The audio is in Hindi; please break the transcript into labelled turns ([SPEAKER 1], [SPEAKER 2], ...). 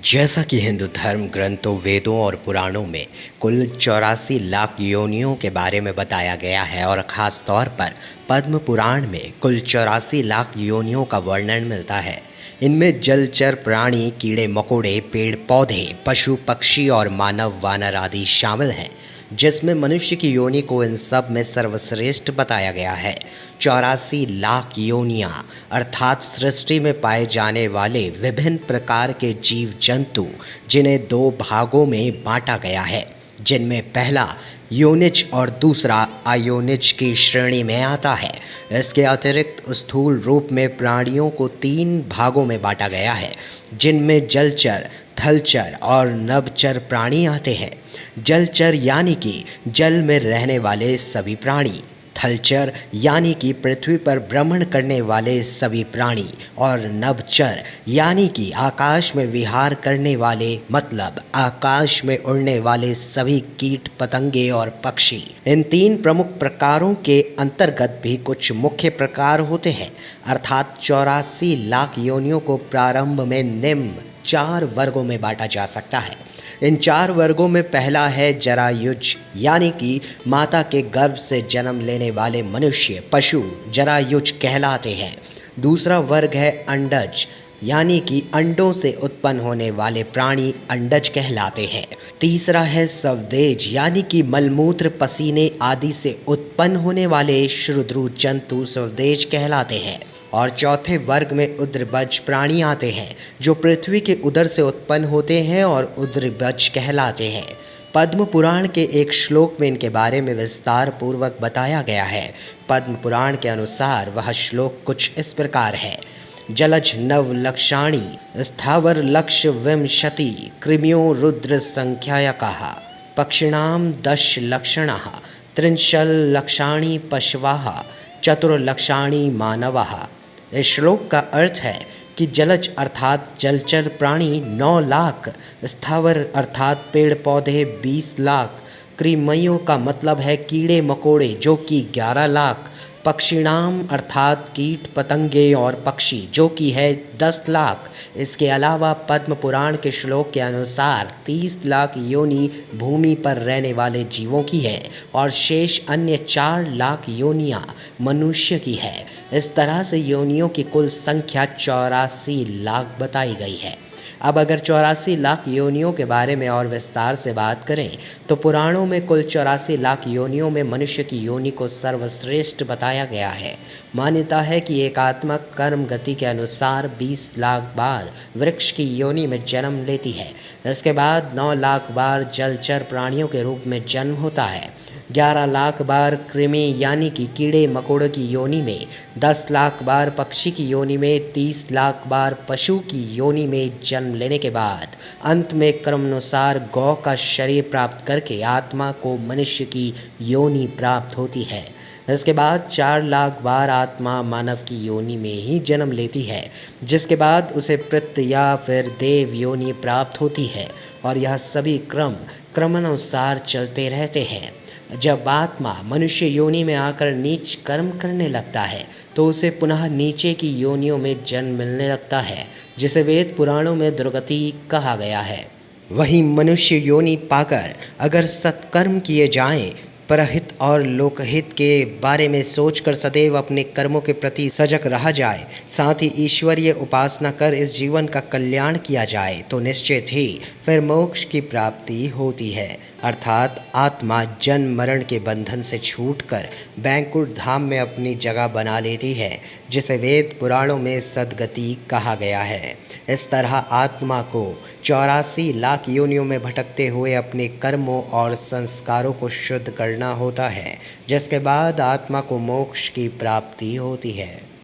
[SPEAKER 1] जैसा कि हिंदू धर्म ग्रंथों, वेदों और पुराणों में कुल 84 लाख योनियों के बारे में बताया गया है और ख़ास तौर पर पद्म पुराण में कुल 84 लाख योनियों का वर्णन मिलता है। इनमें जलचर प्राणी, कीड़े मकोड़े, पेड़ पौधे, पशु पक्षी और मानव वानर आदि शामिल हैं, जिसमें मनुष्य की योनि को इन सब में सर्वश्रेष्ठ बताया गया है। 84 लाख योनियाँ अर्थात सृष्टि में पाए जाने वाले विभिन्न प्रकार के जीव जंतु, जिन्हें दो भागों में बांटा गया है, जिनमें पहला योनिज और दूसरा अयोनिज की श्रेणी में आता है। इसके अतिरिक्त स्थूल रूप में प्राणियों को 3 भागों में बांटा गया है, जिनमें जलचर, थलचर और नभचर प्राणी आते हैं। जलचर यानी कि जल में रहने वाले सभी प्राणी, थलचर यानी कि पृथ्वी पर भ्रमण करने वाले सभी प्राणी, और नभचर यानी कि आकाश में विहार करने वाले, मतलब आकाश में उड़ने वाले सभी कीट पतंगे और पक्षी। इन 3 प्रमुख प्रकारों के अंतर्गत भी कुछ मुख्य प्रकार होते हैं, अर्थात 84 लाख योनियों को प्रारंभ में निम्न 4 वर्गों में बांटा जा सकता है। इन 4 वर्गों में पहला है जरायुज, यानी कि माता के गर्भ से जन्म लेने वाले मनुष्य, पशु जरायुज कहलाते हैं। दूसरा वर्ग है अंडज, यानी कि अंडों से उत्पन्न होने वाले प्राणी अंडज कहलाते हैं। तीसरा है स्वदेज, यानी कि मलमूत्र, पसीने आदि से उत्पन्न होने वाले क्षुद्र जंतु स्वदेज कहलाते हैं। और चौथे वर्ग में उद्रभज प्राणी आते हैं, जो पृथ्वी के उदर से उत्पन्न होते हैं और उद्रभज कहलाते हैं। पद्म पुराण के एक श्लोक में इनके बारे में विस्तार पूर्वक बताया गया है। पद्म पुराण के अनुसार वह श्लोक कुछ इस प्रकार है। जलज नव लक्षाणी स्थावर लक्ष विंशति कृमियो रुद्र संख्यायकाः पक्षिणाम 10 लक्षणाः त्रिंशल लक्षाणी पशवः चतुर्लक्षाणी मानवः। इस श्लोक का अर्थ है कि जलज अर्थात जलचर प्राणी 9 लाख, स्थावर अर्थात पेड़ पौधे 20 लाख, कृमियों का मतलब है कीड़े मकोड़े जो कि 11 लाख, पक्षिणाम अर्थात कीट पतंगे और पक्षी जो कि है 10 लाख। इसके अलावा पद्म पुराण के श्लोक के अनुसार 30 लाख योनि भूमि पर रहने वाले जीवों की है और शेष अन्य 4 लाख योनियाँ मनुष्य की है। इस तरह से योनियों की कुल संख्या 84 लाख बताई गई है। अब अगर 84 लाख योनियों के बारे में और विस्तार से बात करें तो पुराणों में कुल 84 लाख योनियों में मनुष्य की योनि को सर्वश्रेष्ठ बताया गया है। मान्यता है कि एकात्मक कर्म गति के अनुसार 20 लाख बार वृक्ष की योनि में जन्म लेती है। इसके बाद 9 लाख बार जलचर प्राणियों के रूप में जन्म होता है, 11 लाख बार कृमि यानी कि कीड़े मकोड़ों की योनि में, 10 लाख बार पक्षी की योनि में, 30 लाख बार पशु की योनि में जन्म लेने के बाद अंत में क्रमानुसार गौ का शरीर प्राप्त करके आत्मा को मनुष्य की योनि प्राप्त होती है। इसके बाद 4 लाख बार आत्मा मानव की योनि में ही जन्म लेती है, जिसके बाद उसे पितृ या फिर देव योनि प्राप्त होती है और यह सभी क्रमानुसार चलते रहते हैं। जब आत्मा मनुष्य योनि में आकर नीच कर्म करने लगता है तो उसे पुनः नीचे की योनियों में जन्म मिलने लगता है, जिसे वेद पुराणों में दुर्गति कहा गया है। वहीं मनुष्य योनि पाकर अगर सत्कर्म किए जाएं, परहित और लोकहित के बारे में सोचकर सदैव अपने कर्मों के प्रति सजग रहा जाए, साथ ही ईश्वरीय उपासना कर इस जीवन का कल्याण किया जाए, तो निश्चित ही फिर मोक्ष की प्राप्ति होती है, अर्थात आत्मा जन्म मरण के बंधन से छूटकर बैकुंठ धाम में अपनी जगह बना लेती है, जिसे वेद पुराणों में सद्गति कहा गया है। इस तरह आत्मा को 84 लाख योनियों में भटकते हुए अपने कर्मों और संस्कारों को शुद्ध करना होता है, जिसके बाद आत्मा को मोक्ष की प्राप्ति होती है।